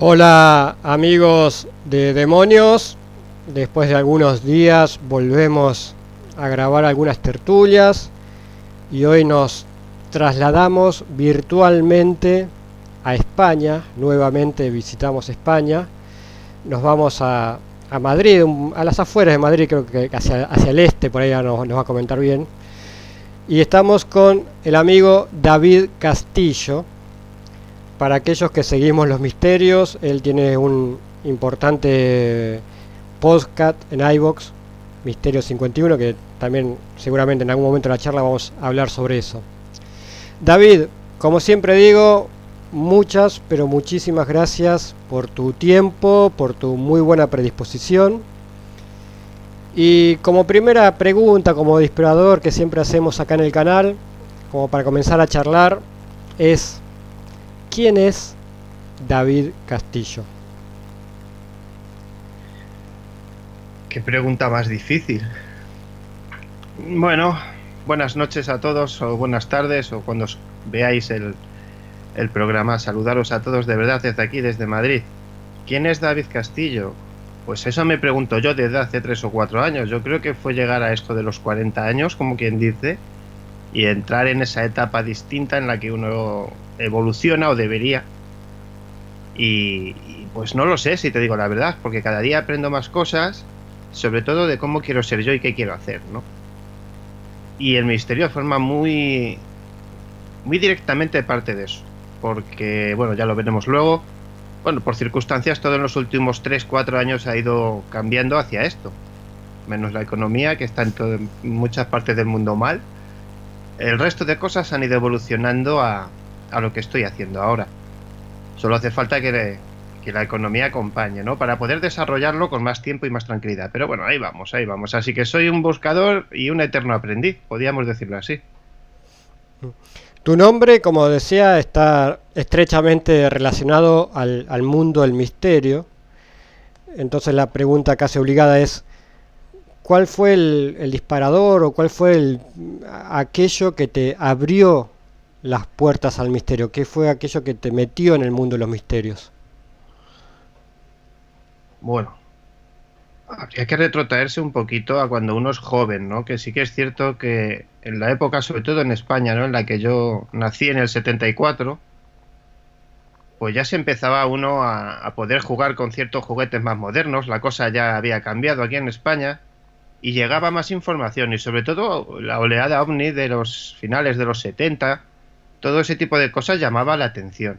Hola amigos de Demonios, después de algunos días volvemos a grabar algunas tertulias y hoy nos trasladamos virtualmente a España, nuevamente visitamos España, nos vamos a Madrid, a las afueras de Madrid, creo que hacia el este, por ahí nos va a comentar bien, y estamos con el amigo David Castillo. Para aquellos que seguimos los misterios, él tiene un importante podcast en iVoox, Misterio 51, que también seguramente en algún momento de la charla vamos a hablar sobre eso. David, como siempre digo, muchas, pero muchísimas gracias por tu tiempo, por tu muy buena predisposición. Y como primera pregunta, como disparador que siempre hacemos acá en el canal, como para comenzar a charlar, es: ¿quién es David Castillo? Qué pregunta más difícil. Bueno, buenas noches a todos, o buenas tardes, o cuando veáis el programa. Saludaros a todos de verdad desde aquí, desde Madrid. ¿Quién es David Castillo? Pues eso me pregunto yo desde hace 3 o 4 años. Yo creo que fue llegar a esto de los 40 años, como quien dice, y entrar en esa etapa distinta en la que uno evoluciona o debería. Y pues no lo sé, si te digo la verdad, porque cada día aprendo más cosas, sobre todo de cómo quiero ser yo y qué quiero hacer, ¿no? Y el misterio forma muy directamente parte de eso, porque, bueno, ya lo veremos luego. Bueno, por circunstancias, todo en los últimos 3-4 años ha ido cambiando hacia esto, menos la economía, que está en muchas partes del mundo mal. El resto de cosas han ido evolucionando a lo que estoy haciendo ahora. Solo hace falta que la economía acompañe, ¿no? Para poder desarrollarlo con más tiempo y más tranquilidad. Pero bueno, ahí vamos. Así que soy un buscador y un eterno aprendiz, podríamos decirlo así. Tu nombre, como decía, está estrechamente relacionado al mundo del misterio. Entonces la pregunta casi obligada es: ¿cuál fue el disparador o cuál fue aquello que te abrió las puertas al misterio? ¿Qué fue aquello que te metió en el mundo de los misterios? Bueno, habría que retrotraerse un poquito a cuando uno es joven, ¿no? Que sí que es cierto que en la época, sobre todo en España, ¿no?, en la que yo nací en el 74, pues ya se empezaba uno a poder jugar con ciertos juguetes más modernos. La cosa ya había cambiado aquí en España y llegaba más información, y sobre todo la oleada ovni de los finales de los 70, todo ese tipo de cosas llamaba la atención.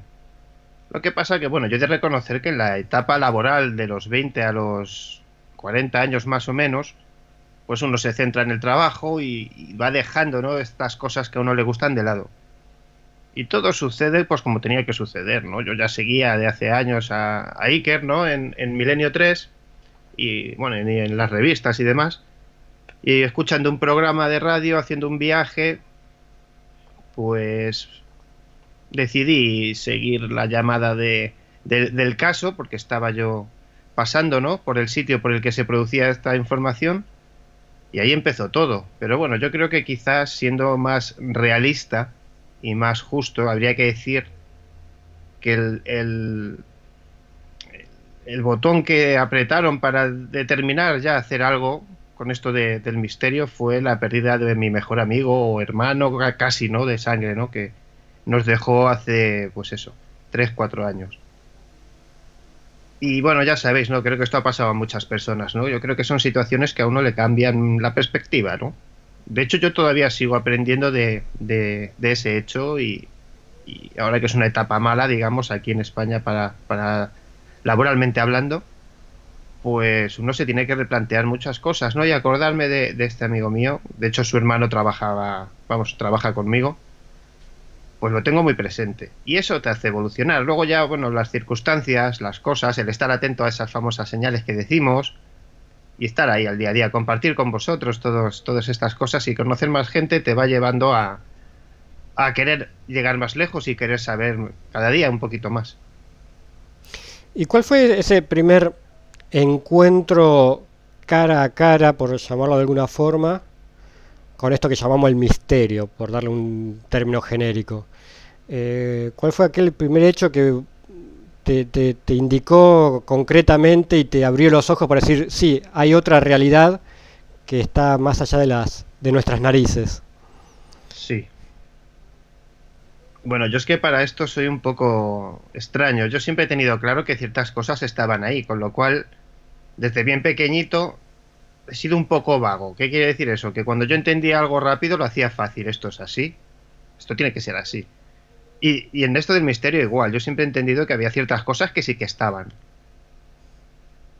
Lo que pasa que, bueno, yo he de reconocer que en la etapa laboral de los 20 a los 40 años más o menos, pues uno se centra en el trabajo y va dejando, ¿no?, estas cosas que a uno le gustan de lado. Y todo sucede pues como tenía que suceder, ¿no? Yo ya seguía de hace años a Iker, ¿no?, en Milenio 3 y, bueno, en las revistas y demás. Y escuchando un programa de radio, haciendo un viaje, pues decidí seguir la llamada del caso, porque estaba yo pasando, ¿no?, por el sitio por el que se producía esta información, y ahí empezó todo. Pero bueno, yo creo que quizás, siendo más realista y más justo, habría que decir que el botón que apretaron para determinar ya hacer algo con esto del misterio fue la pérdida de mi mejor amigo o hermano, casi, ¿no?, de sangre, ¿no?, que nos dejó hace, pues eso, 3-4 años. Y bueno, ya sabéis, ¿no?, creo que esto ha pasado a muchas personas, ¿no? Yo creo que son situaciones que a uno le cambian la perspectiva, ¿no? De hecho, yo todavía sigo aprendiendo de ese hecho, y ahora que es una etapa mala, digamos, aquí en España para laboralmente hablando, pues uno se tiene que replantear muchas cosas, ¿no? Y acordarme de este amigo mío. De hecho, su hermano trabaja conmigo. Pues lo tengo muy presente. Y eso te hace evolucionar. Luego ya, bueno, las circunstancias, las cosas, el estar atento a esas famosas señales que decimos y estar ahí al día a día, compartir con vosotros todas estas cosas y conocer más gente te va llevando a querer llegar más lejos y querer saber cada día un poquito más. ¿Y cuál fue ese primer encuentro cara a cara, por llamarlo de alguna forma, con esto que llamamos el misterio, por darle un término genérico? ¿Cuál fue aquel primer hecho que te indicó concretamente y te abrió los ojos para decir, sí, hay otra realidad que está más allá de nuestras narices? Sí. Bueno, yo es que para esto soy un poco extraño. Yo siempre he tenido claro que ciertas cosas estaban ahí, con lo cual, desde bien pequeñito, he sido un poco vago. ¿Qué quiere decir eso? Que cuando yo entendía algo rápido lo hacía fácil. Esto es así. Esto tiene que ser así. Y en esto del misterio igual. Yo siempre he entendido que había ciertas cosas que sí que estaban.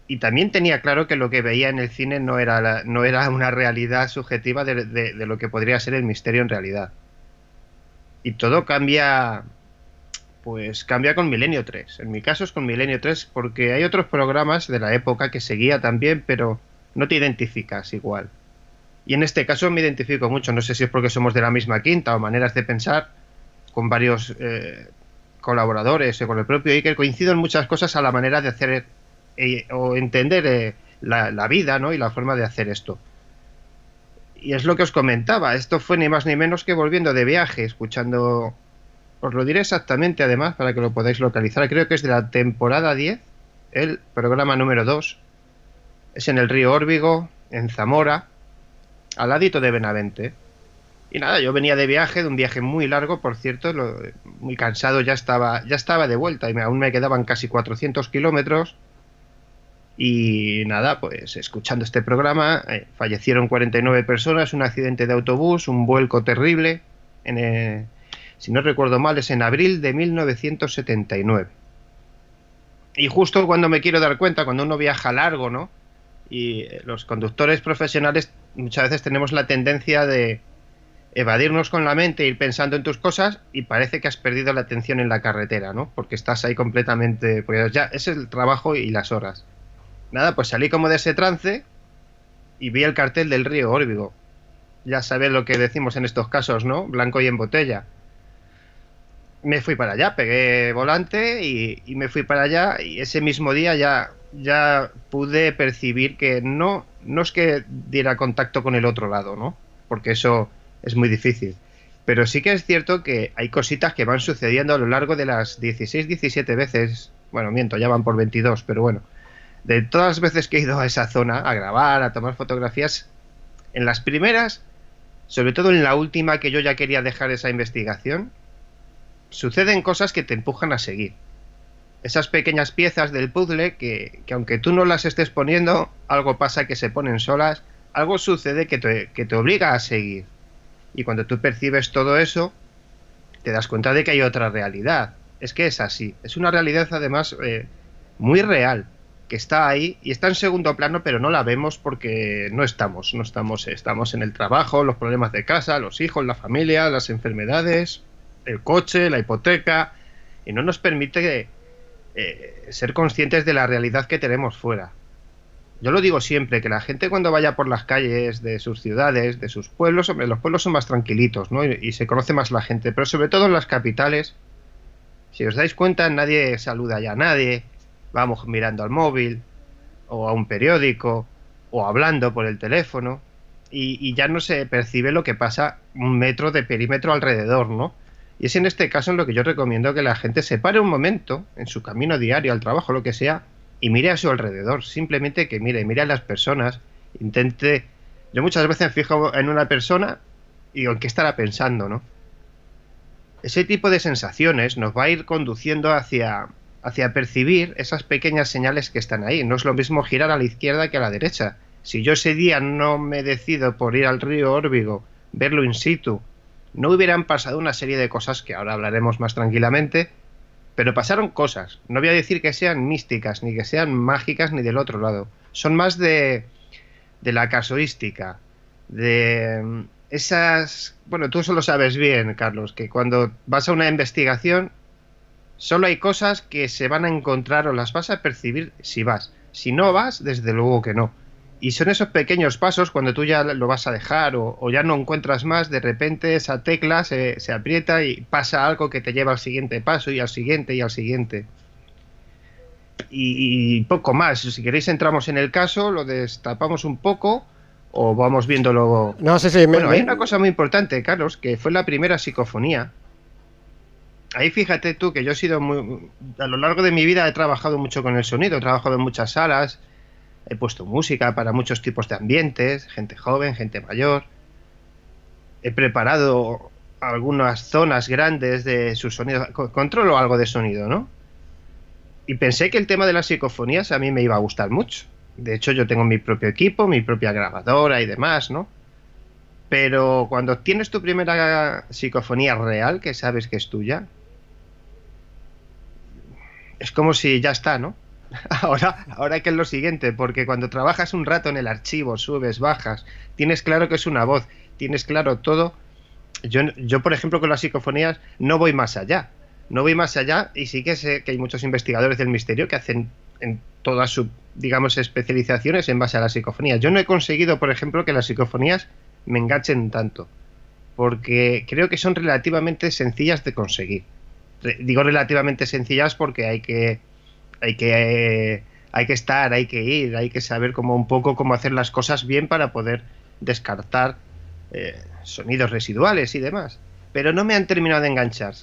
Y también tenía claro que lo que veía en el cine no era una realidad subjetiva de lo que podría ser el misterio en realidad. Y todo cambia, pues cambia con Milenio 3. En mi caso es con Milenio 3 porque hay otros programas de la época que seguía también, pero no te identificas igual. Y en este caso me identifico mucho. No sé si es porque somos de la misma quinta o maneras de pensar, con varios colaboradores o con el propio Iker. Coincido en muchas cosas a la manera de hacer o entender la vida, ¿no? Y la forma de hacer esto. Y es lo que os comentaba, esto fue ni más ni menos que volviendo de viaje, escuchando, os lo diré exactamente además para que lo podáis localizar, creo que es de la temporada 10, el programa número 2, es en el río Órbigo, en Zamora, al ladito de Benavente. Y nada, yo venía de viaje, de un viaje muy largo, por cierto, muy cansado, ya estaba de vuelta y aún me quedaban casi 400 kilómetros. Y nada, pues escuchando este programa, fallecieron 49 personas, un accidente de autobús, un vuelco terrible, si no recuerdo mal, es en abril de 1979. Y justo cuando me quiero dar cuenta, cuando uno viaja largo, ¿no? Y los conductores profesionales muchas veces tenemos la tendencia de evadirnos con la mente, ir pensando en tus cosas y parece que has perdido la atención en la carretera, ¿no? Porque estás ahí completamente, pues ya es el trabajo y las horas. Nada, pues salí como de ese trance y vi el cartel del río Órbigo. Ya sabes lo que decimos en estos casos, ¿no? Blanco y en botella. Me fui para allá, pegué volante y me fui para allá y ese mismo día ya pude percibir que no es que diera contacto con el otro lado, ¿no? Porque eso es muy difícil. Pero sí que es cierto que hay cositas que van sucediendo a lo largo de las 16, 17 veces. Bueno, miento, ya van por 22, pero bueno. De todas las veces que he ido a esa zona a grabar, a tomar fotografías, en las primeras, sobre todo en la última que yo ya quería dejar esa investigación, suceden cosas que te empujan a seguir. Esas pequeñas piezas del puzzle que aunque tú no las estés poniendo, algo pasa que se ponen solas, algo sucede que te obliga a seguir. Y cuando tú percibes todo eso, te das cuenta de que hay otra realidad. Es que es así. Es una realidad además muy real, que está ahí y está en segundo plano, pero no la vemos porque estamos en el trabajo, los problemas de casa, los hijos, la familia, las enfermedades, el coche, la hipoteca, y no nos permite ser conscientes de la realidad que tenemos fuera. Yo lo digo siempre, que la gente cuando vaya por las calles de sus ciudades, de sus pueblos, hombre, los pueblos son más tranquilitos, ¿no? Y se conoce más la gente, pero sobre todo en las capitales, si os dais cuenta, nadie saluda ya a nadie, vamos mirando al móvil, o a un periódico, o hablando por el teléfono, y ya no se percibe lo que pasa un metro de perímetro alrededor, ¿no? Y es en este caso en lo que yo recomiendo que la gente se pare un momento, en su camino diario, al trabajo, lo que sea, y mire a su alrededor, simplemente que mire a las personas, intente... Yo muchas veces me fijo en una persona y digo, ¿en qué estará pensando, no? Ese tipo de sensaciones nos va a ir conduciendo hacia percibir esas pequeñas señales que están ahí. No es lo mismo girar a la izquierda que a la derecha. Si yo ese día no me decido por ir al río Órbigo, verlo in situ, no hubieran pasado una serie de cosas que ahora hablaremos más tranquilamente, pero pasaron cosas. No voy a decir que sean místicas, ni que sean mágicas, ni del otro lado. Son más de la casuística, de esas... Bueno, tú eso lo sabes bien, Carlos, que cuando vas a una investigación solo hay cosas que se van a encontrar o las vas a percibir si vas. Si no vas, desde luego que no. Y son esos pequeños pasos cuando tú ya lo vas a dejar o ya no encuentras más, de repente esa tecla se aprieta y pasa algo que te lleva al siguiente paso y al siguiente y al siguiente. Y poco más. Si queréis entramos en el caso, lo destapamos un poco o vamos viéndolo. No sé si bueno, hay una cosa muy importante, Carlos, que fue la primera psicofonía. ahí fíjate tú que yo he sido muy... A lo largo de mi vida he trabajado mucho con el sonido, he trabajado en muchas salas, he puesto música para muchos tipos de ambientes, gente joven, gente mayor. He preparado algunas zonas grandes de su sonido. Controlo algo de sonido, ¿no? Y pensé que el tema de las psicofonías a mí me iba a gustar mucho. De hecho, yo tengo mi propio equipo, mi propia grabadora y demás, ¿no? Pero cuando tienes tu primera psicofonía real, que sabes que es tuya, es como si ya está, ¿no? Ahora que es lo siguiente, porque cuando trabajas un rato en el archivo, subes, bajas, tienes claro que es una voz, tienes claro todo. Yo, por ejemplo, con las psicofonías no voy más allá. No voy más allá y sí que sé que hay muchos investigadores del misterio que hacen en todas sus, digamos, especializaciones en base a las psicofonías. Yo no he conseguido, por ejemplo, que las psicofonías me enganchen tanto, porque creo que son relativamente sencillas de conseguir. Digo relativamente sencillas porque hay que, hay que estar, hay que ir, hay que saber como un poco cómo hacer las cosas bien para poder descartar sonidos residuales y demás. Pero no me han terminado de enganchar.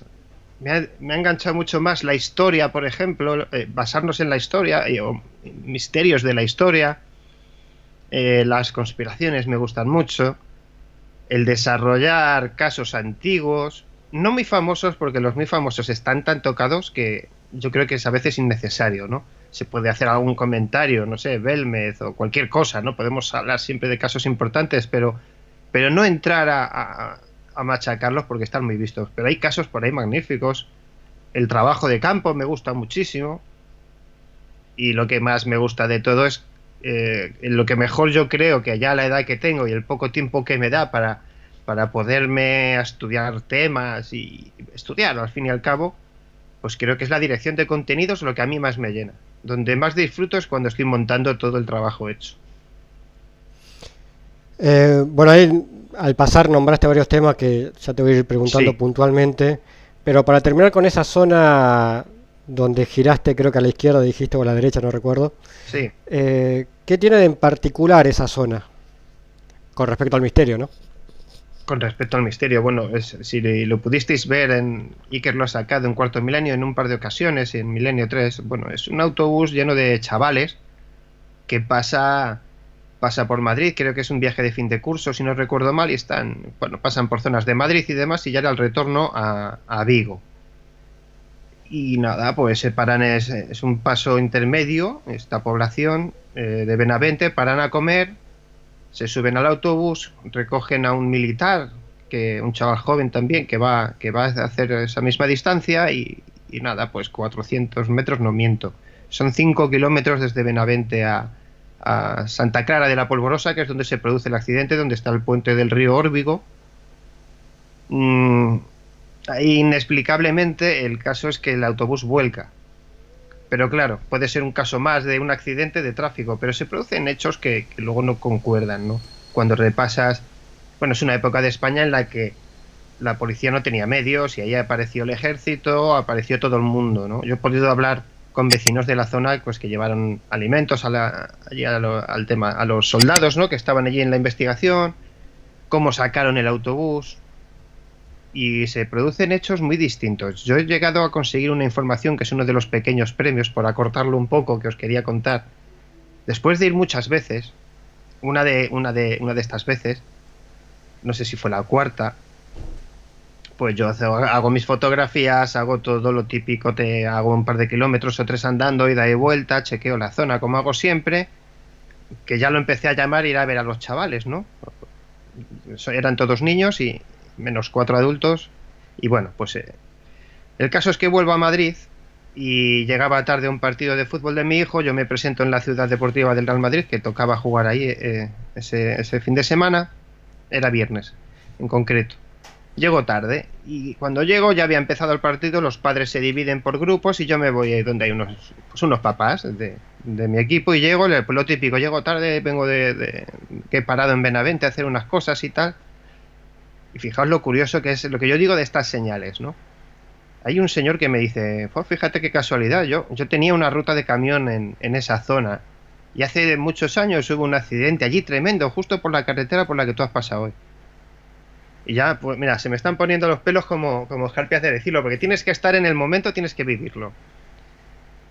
Me ha enganchado mucho más la historia, por ejemplo, basarnos en la historia, o misterios de la historia. Las conspiraciones me gustan mucho. El desarrollar casos antiguos, no muy famosos, porque los muy famosos están tan tocados que yo creo que es a veces innecesario, ¿no? Se puede hacer algún comentario, no sé, Belmez o cualquier cosa, ¿no? Podemos hablar siempre de casos importantes, pero no entrar a machacarlos porque están muy vistos. Pero hay casos por ahí magníficos. El trabajo de campo me gusta muchísimo. Y lo que más me gusta de todo es lo que mejor yo creo que ya a la edad que tengo y el poco tiempo que me da para poderme a estudiar temas y estudiar al fin y al cabo, pues creo que es la dirección de contenidos lo que a mí más me llena. Donde más disfruto es cuando estoy montando todo el trabajo hecho. Bueno, ahí al pasar nombraste varios temas que ya te voy a ir preguntando Sí, puntualmente, pero para terminar con esa zona donde giraste, creo que a la izquierda dijiste o a la derecha, no recuerdo, sí. ¿qué tiene de en particular esa zona con respecto al misterio, no? Con respecto al misterio, bueno, si lo pudisteis ver en Iker lo ha sacado en Cuarto Milenio en un par de ocasiones, en Milenio 3, bueno, es un autobús lleno de chavales que pasa por Madrid, creo que es un viaje de fin de curso, si no recuerdo mal, y bueno, pasan por zonas de Madrid y demás, y ya era el retorno a Vigo. Y nada, pues se paran, es un paso intermedio, esta población de Benavente, paran a comer, se suben al autobús, recogen a un militar, un chaval joven también, que va a hacer esa misma distancia y nada, pues 400 metros, no miento. Son 5 kilómetros desde Benavente a Santa Clara de la Polvorosa, que es donde se produce el accidente, donde está el puente del río Órbigo. Inexplicablemente el caso es que el autobús vuelca. Pero claro, puede ser un caso más de un accidente de tráfico, pero se producen hechos que luego no concuerdan, ¿no? Cuando repasas, bueno, es una época de España en la que la policía no tenía medios y ahí apareció el ejército, apareció todo el mundo, ¿no? Yo he podido hablar con vecinos de la zona pues que llevaron alimentos allí al tema, a los soldados, ¿no? Que estaban allí en la investigación, cómo sacaron el autobús. Y se producen hechos muy distintos. Yo he llegado a conseguir una información que es uno de los pequeños premios, por acortarlo un poco, que os quería contar. Después de ir muchas veces, una de estas veces, no sé si fue la cuarta, pues yo hago mis fotografías, hago todo lo típico, hago un par de kilómetros o 3 andando, ida y vuelta, chequeo la zona como hago siempre, que ya lo empecé a llamar ir a ver a los chavales, ¿no? Eran todos niños y menos 4 adultos. Y bueno, pues el caso es que vuelvo a Madrid y llegaba tarde a un partido de fútbol de mi hijo. Yo me presento en la ciudad deportiva del Real Madrid, que tocaba jugar ahí ese fin de semana. Era viernes, en concreto. Llego tarde y cuando llego ya había empezado el partido, los padres se dividen por grupos y yo me voy donde hay unos papás de mi equipo y llego, lo típico, llego tarde, vengo que he parado en Benavente a hacer unas cosas y tal. Y fijaos lo curioso que es lo que yo digo de estas señales, ¿no? Hay un señor que me dice, pues fíjate qué casualidad, yo tenía una ruta de camión en esa zona y hace muchos años hubo un accidente allí tremendo, justo por la carretera por la que tú has pasado hoy. Y ya, pues mira, se me están poniendo los pelos como escarpias de decirlo, porque tienes que estar en el momento, tienes que vivirlo.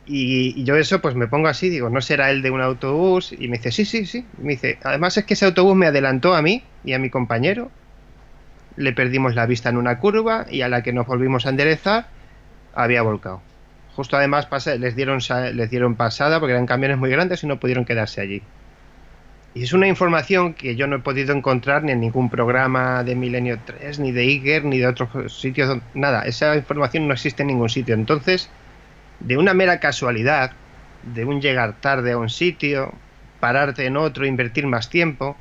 Y yo eso pues me pongo así, digo, ¿no será el de un autobús? Y me dice, sí, sí, sí. Me dice, además es que ese autobús me adelantó a mí y a mi compañero. Le perdimos la vista en una curva y a la que nos volvimos a enderezar, había volcado. Justo además les dieron pasada porque eran camiones muy grandes y no pudieron quedarse allí. Y es una información que yo no he podido encontrar ni en ningún programa de Milenio 3, ni de Iger, ni de otros sitios, nada. Esa información no existe en ningún sitio. Entonces, de una mera casualidad, de un llegar tarde a un sitio, pararte en otro, invertir más tiempo,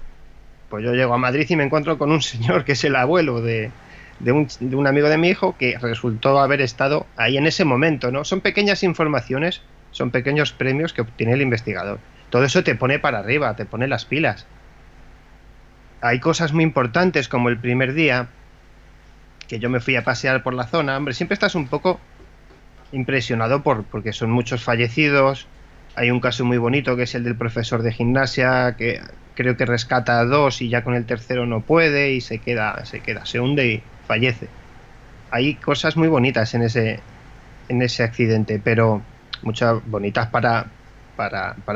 pues yo llego a Madrid y me encuentro con un señor que es el abuelo de un amigo de mi hijo que resultó haber estado ahí en ese momento, ¿no? Son pequeñas informaciones, son pequeños premios que obtiene el investigador. Todo eso te pone para arriba, te pone las pilas. Hay cosas muy importantes como el primer día que yo me fui a pasear por la zona. Hombre, siempre estás un poco impresionado porque son muchos fallecidos. Hay un caso muy bonito que es el del profesor de gimnasia que creo que rescata a 2 y ya con el tercero no puede y se hunde y fallece. Hay cosas muy bonitas en ese accidente, pero muchas bonitas para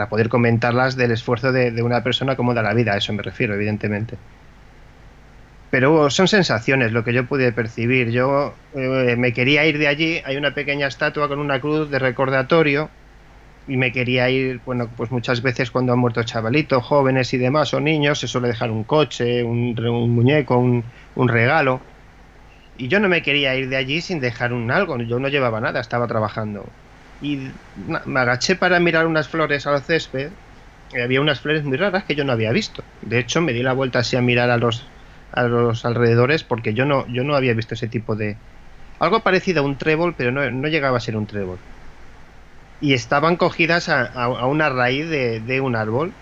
poder comentarlas del esfuerzo de una persona como da la vida, a eso me refiero, evidentemente. Pero son sensaciones lo que yo pude percibir. Yo me quería ir de allí, hay una pequeña estatua con una cruz de recordatorio y me quería ir, bueno, pues muchas veces cuando han muerto chavalitos, jóvenes y demás, o niños, se suele dejar un coche, un muñeco, un regalo. Y yo no me quería ir de allí sin dejar algo, yo no llevaba nada, estaba trabajando. Y me agaché para mirar unas flores al césped, y había unas flores muy raras que yo no había visto. De hecho, me di la vuelta así a mirar a los alrededores porque yo no había visto ese tipo de... Algo parecido a un trébol, pero no llegaba a ser un trébol. Y estaban cogidas a una raíz de un árbol.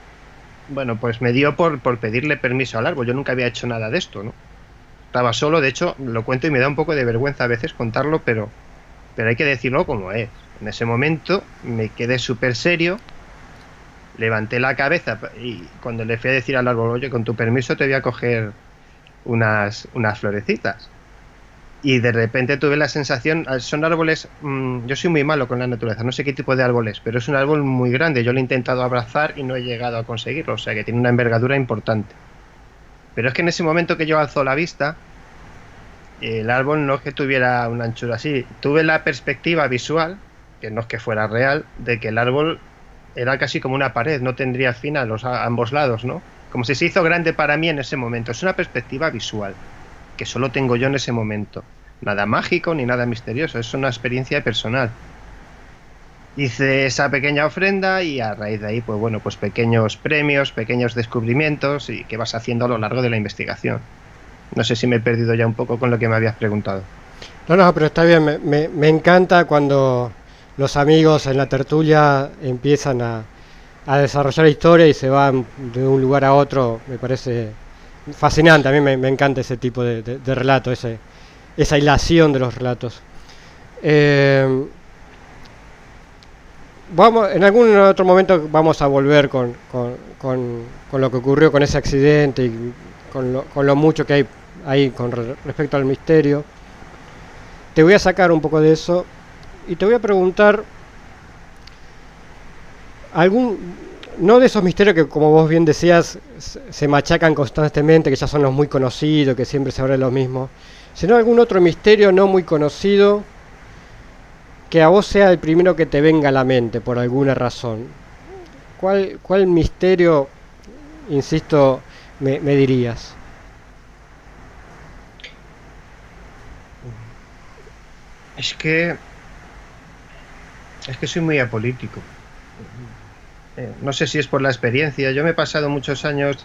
Bueno, pues me dio por pedirle permiso al árbol. Yo nunca había hecho nada de esto, ¿no? Estaba solo, de hecho, lo cuento y me da un poco de vergüenza a veces contarlo, pero hay que decirlo como es. En ese momento me quedé súper serio, levanté la cabeza y cuando le fui a decir al árbol, oye, con tu permiso te voy a coger unas florecitas. Y de repente tuve la sensación, son árboles, yo soy muy malo con la naturaleza, no sé qué tipo de árbol es, pero es un árbol muy grande, yo lo he intentado abrazar y no he llegado a conseguirlo, o sea que tiene una envergadura importante. Pero es que en ese momento que yo alzo la vista, el árbol no es que tuviera una anchura así, tuve la perspectiva visual, que no es que fuera real, de que el árbol era casi como una pared, no tendría fin a ambos lados, ¿no? Como si se hizo grande para mí en ese momento, es una perspectiva visual, que solo tengo yo en ese momento. Nada mágico ni nada misterioso, es una experiencia personal. Hice esa pequeña ofrenda y a raíz de ahí, pues bueno, pues pequeños premios, pequeños descubrimientos y que vas haciendo a lo largo de la investigación. No sé si me he perdido ya un poco con lo que me habías preguntado. No, pero está bien, me encanta cuando los amigos en la tertulia empiezan a desarrollar historia y se van de un lugar a otro, me parece fascinante. A mí me encanta ese tipo de relato, esa hilación de los relatos. En algún otro momento vamos a volver con lo que ocurrió con ese accidente y con lo mucho que hay ahí con respecto al misterio. Te voy a sacar un poco de eso y te voy a preguntar no de esos misterios que, como vos bien decías, se machacan constantemente, que ya son los muy conocidos, que siempre se habla de lo mismo, sino algún otro misterio no muy conocido que a vos sea el primero que te venga a la mente por alguna razón. ¿Cuál misterio, insisto, me dirías? Es que soy muy apolítico. No sé si es por la experiencia. Yo me he pasado muchos años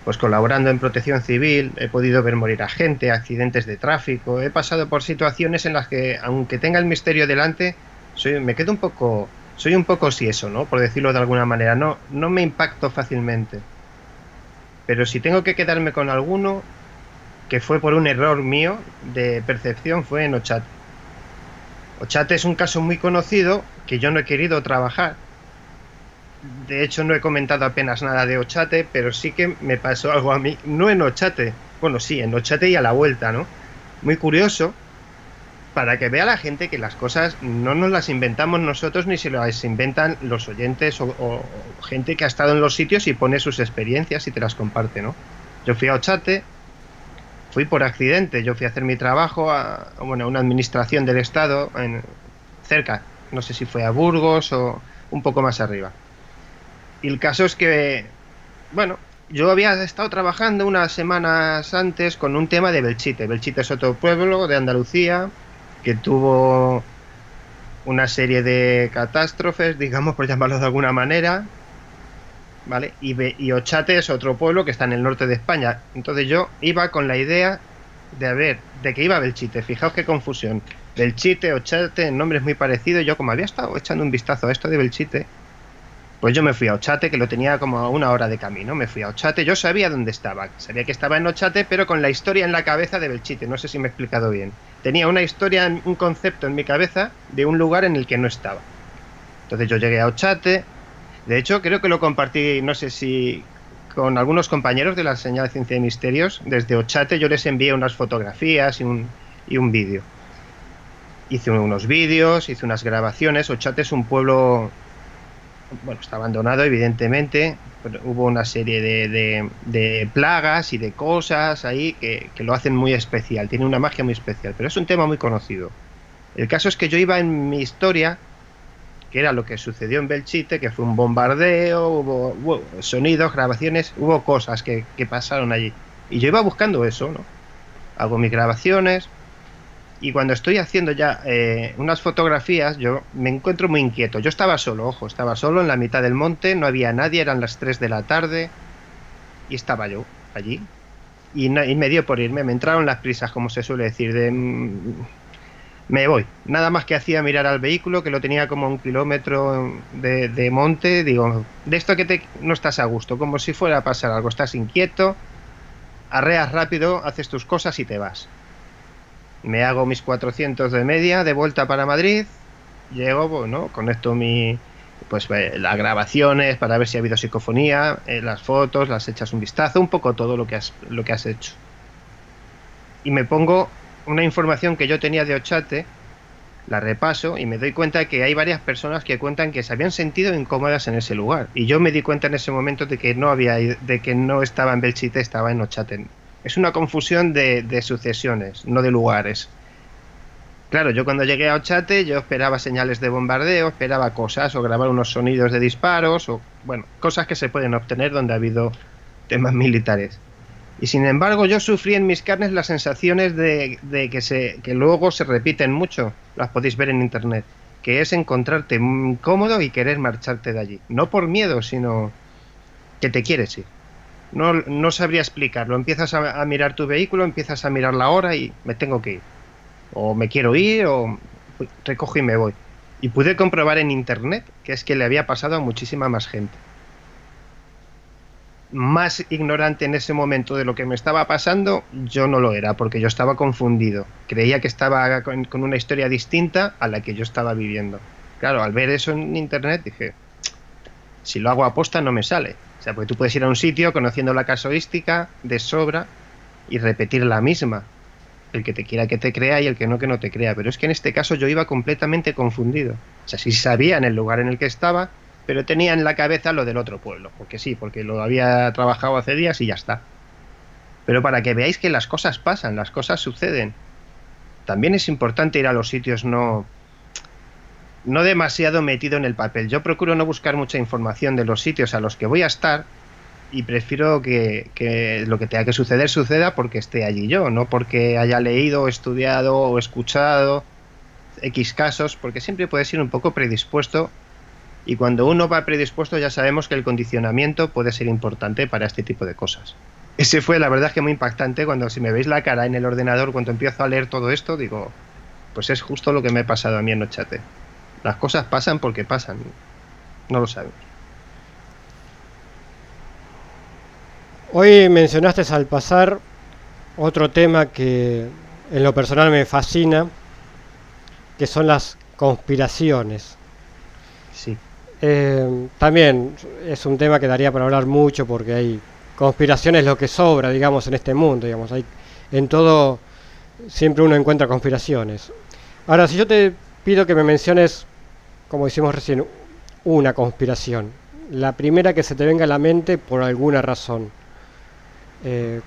pues colaborando en protección civil, he podido ver morir a gente, accidentes de tráfico, he pasado por situaciones en las que, aunque tenga el misterio delante, soy un poco sieso, ¿no? Por decirlo de alguna manera, no me impacto fácilmente. Pero si tengo que quedarme con alguno, que fue por un error mío de percepción, fue en Ochate. Ochate es un caso muy conocido que yo no he querido trabajar. De hecho, no he comentado apenas nada de Ochate, pero sí que me pasó algo a mí, no en Ochate, Bueno, sí, en Ochate y a la vuelta, ¿no? Muy curioso, para que vea la gente que las cosas no nos las inventamos nosotros ni se las inventan los oyentes o gente que ha estado en los sitios y pone sus experiencias y te las comparte, ¿no? Yo fui a Ochate, fui por accidente, yo fui a hacer mi trabajo a una administración del Estado cerca, no sé si fue a Burgos o un poco más arriba. Y el caso es que, bueno, yo había estado trabajando unas semanas antes con un tema de Belchite. Belchite es otro pueblo de Andalucía que tuvo una serie de catástrofes, digamos, por llamarlo de alguna manera, ¿vale? Y Ochate es otro pueblo que está en el norte de España. Entonces yo iba con la idea de que iba a Belchite. Fijaos qué confusión. Belchite, Ochate, el nombre es muy parecido. Yo, como había estado echando un vistazo a esto de Belchite, pues yo me fui a Ochate, que lo tenía como a 1 hora de camino. Me fui a Ochate, yo sabía dónde estaba. Sabía que estaba en Ochate, pero con la historia en la cabeza de Belchite. No sé si me he explicado bien. Tenía una historia, un concepto en mi cabeza de un lugar en el que no estaba. Entonces yo llegué a Ochate. De hecho, creo que lo compartí, no sé si con algunos compañeros de la señal de Ciencia y Misterios. Desde Ochate yo les envié unas fotografías y un vídeo. Hice unos vídeos, hice unas grabaciones. Ochate es un pueblo... Bueno, está abandonado, evidentemente, pero hubo una serie de plagas y de cosas ahí que lo hacen muy especial, tiene una magia muy especial, pero es un tema muy conocido. El caso es que yo iba en mi historia, que era lo que sucedió en Belchite, que fue un bombardeo, hubo sonidos, grabaciones, hubo cosas que pasaron allí. Y yo iba buscando eso, ¿no? Hago mis grabaciones. Y cuando estoy haciendo ya unas fotografías, yo me encuentro muy inquieto. Yo estaba solo, ojo, estaba solo en la mitad del monte, no había nadie, eran las 3 de la tarde y estaba yo allí. Y me dio por irme, me entraron las prisas, como se suele decir, me voy. Nada más que hacía mirar al vehículo, que lo tenía como a 1 kilómetro de monte. Digo, de esto que no estás a gusto, como si fuera a pasar algo, estás inquieto, arreas rápido, haces tus cosas y te vas. Me hago mis 400 de media de vuelta para Madrid, llego, bueno, conecto las grabaciones para ver si ha habido psicofonía, las fotos, las echas un vistazo, un poco todo lo que has hecho. Y me pongo una información que yo tenía de Ochate, la repaso y me doy cuenta que hay varias personas que cuentan que se habían sentido incómodas en ese lugar. Y yo me di cuenta en ese momento de que no estaba en Belchite, estaba en Ochate. Es una confusión de sucesiones, no de lugares. Claro, yo cuando llegué a Ochate, yo esperaba señales de bombardeo, esperaba cosas, o grabar unos sonidos de disparos, o bueno, cosas que se pueden obtener donde ha habido temas militares. Y sin embargo, yo sufrí en mis carnes las sensaciones de que luego se repiten mucho, las podéis ver en internet, que es encontrarte incómodo y querer marcharte de allí. No por miedo, sino que te quieres ir. No sabría explicarlo. Empiezas a mirar tu vehículo, empiezas a mirar la hora y me tengo que ir. O me quiero ir, o recojo y me voy. Y pude comprobar en internet que es que le había pasado a muchísima más gente. Más ignorante en ese momento de lo que me estaba pasando, yo no lo era, porque yo estaba confundido. Creía que estaba con una historia distinta a la que yo estaba viviendo. Claro, al ver eso en internet dije, si lo hago aposta no me sale. O sea, porque tú puedes ir a un sitio conociendo la casuística de sobra y repetir la misma. El que te quiera que te crea y el que no te crea. Pero es que en este caso yo iba completamente confundido. O sea, sí sabía en el lugar en el que estaba, pero tenía en la cabeza lo del otro pueblo. Porque sí, porque lo había trabajado hace días y ya está. Pero para que veáis que las cosas pasan, las cosas suceden. También es importante ir a los sitios no demasiado metido en el papel. Yo procuro no buscar mucha información de los sitios a los que voy a estar y prefiero que lo que tenga que suceder suceda porque esté allí yo, no porque haya leído, estudiado o escuchado X casos, porque siempre puedes ir un poco predispuesto y cuando uno va predispuesto ya sabemos que el condicionamiento puede ser importante para este tipo de cosas. Ese fue la verdad que muy impactante cuando si me veis la cara en el ordenador cuando empiezo a leer todo esto, digo, pues es justo lo que me ha pasado a mí en Ochate. Las cosas pasan porque pasan. No lo sabemos. Hoy mencionaste al pasar otro tema que en lo personal me fascina, que son las conspiraciones. Sí. También es un tema que daría para hablar mucho porque hay conspiración es lo que sobra, digamos, en este mundo, digamos. En todo siempre uno encuentra conspiraciones. Ahora, si yo te pido que me menciones, como hicimos recién, una conspiración, la primera que se te venga a la mente por alguna razón,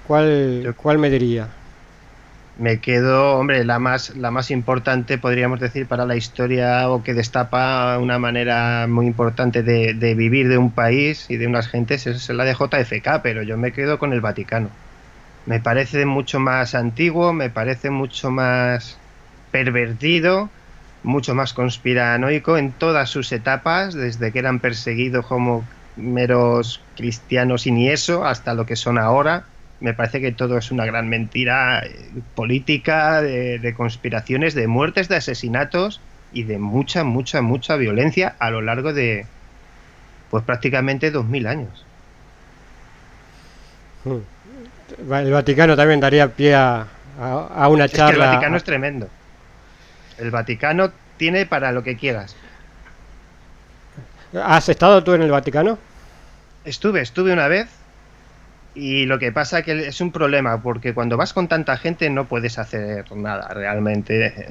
¿cuál me diría? Me quedo, hombre, la más importante, podríamos decir, para la historia o que destapa una manera muy importante de vivir de un país y de unas gentes es la de JFK, pero yo me quedo con el Vaticano. Me parece mucho más antiguo, me parece mucho más pervertido, mucho más conspiranoico en todas sus etapas, desde que eran perseguidos como meros cristianos y ni eso, hasta lo que son ahora. Me parece que todo es una gran mentira política, de conspiraciones, de muertes, de asesinatos y de mucha violencia a lo largo de, pues prácticamente 2000 años. El Vaticano también daría pie a una charla. Es que el Vaticano es tremendo. El Vaticano tiene para lo que quieras. ¿Has estado tú en el Vaticano? Estuve una vez. Y lo que pasa es que es un problema, porque cuando vas con tanta gente no puedes hacer nada realmente.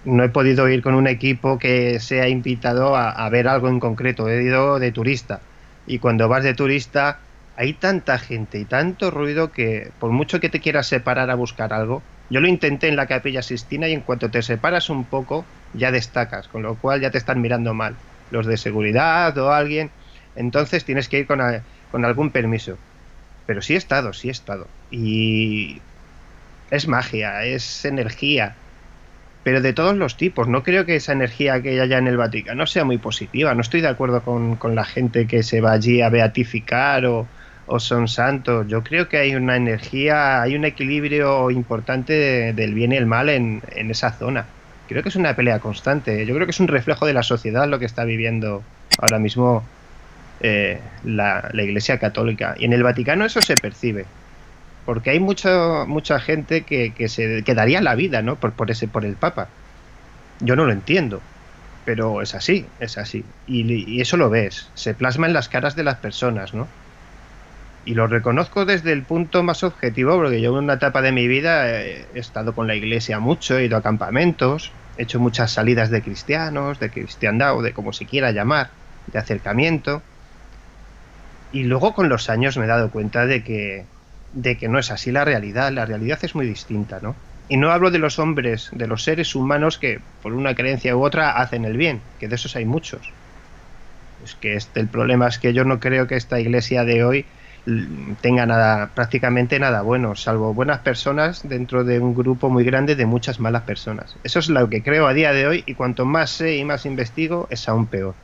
No he podido ir con un equipo que sea invitado a ver algo en concreto. He ido de turista. Y cuando vas de turista hay tanta gente y tanto ruido que por mucho que te quieras separar a buscar algo, yo lo intenté en la Capilla Sixtina y en cuanto te separas un poco ya destacas, con lo cual ya te están mirando mal los de seguridad o alguien. Entonces tienes que ir con algún permiso. Pero sí he estado. Y es magia, es energía. Pero de todos los tipos. No creo que esa energía que haya en el Vaticano sea muy positiva. No estoy de acuerdo con la gente que se va allí a beatificar o son santos. Yo creo que hay una energía, hay un equilibrio importante del bien y el mal en esa zona. Creo que es una pelea constante. Yo creo que es un reflejo de la sociedad lo que está viviendo ahora mismo la Iglesia Católica. Y en el Vaticano eso se percibe, porque hay mucha gente que daría la vida, ¿no? por el Papa. Yo no lo entiendo, pero es así. Y eso lo ves, se plasma en las caras de las personas, ¿no? Y lo reconozco desde el punto más objetivo, porque yo en una etapa de mi vida he estado con la Iglesia mucho, he ido a campamentos, he hecho muchas salidas de cristianos, de cristiandad o de como se quiera llamar, de acercamiento. Y luego con los años me he dado cuenta de que no es así la realidad es muy distinta, ¿no? Y no hablo de los hombres, de los seres humanos que por una creencia u otra hacen el bien, que de esos hay muchos. Es que el problema es que yo no creo que esta iglesia de hoy tenga prácticamente nada bueno, salvo buenas personas dentro de un grupo muy grande de muchas malas personas. Eso es lo que creo a día de hoy, y cuanto más sé y más investigo es aún peor.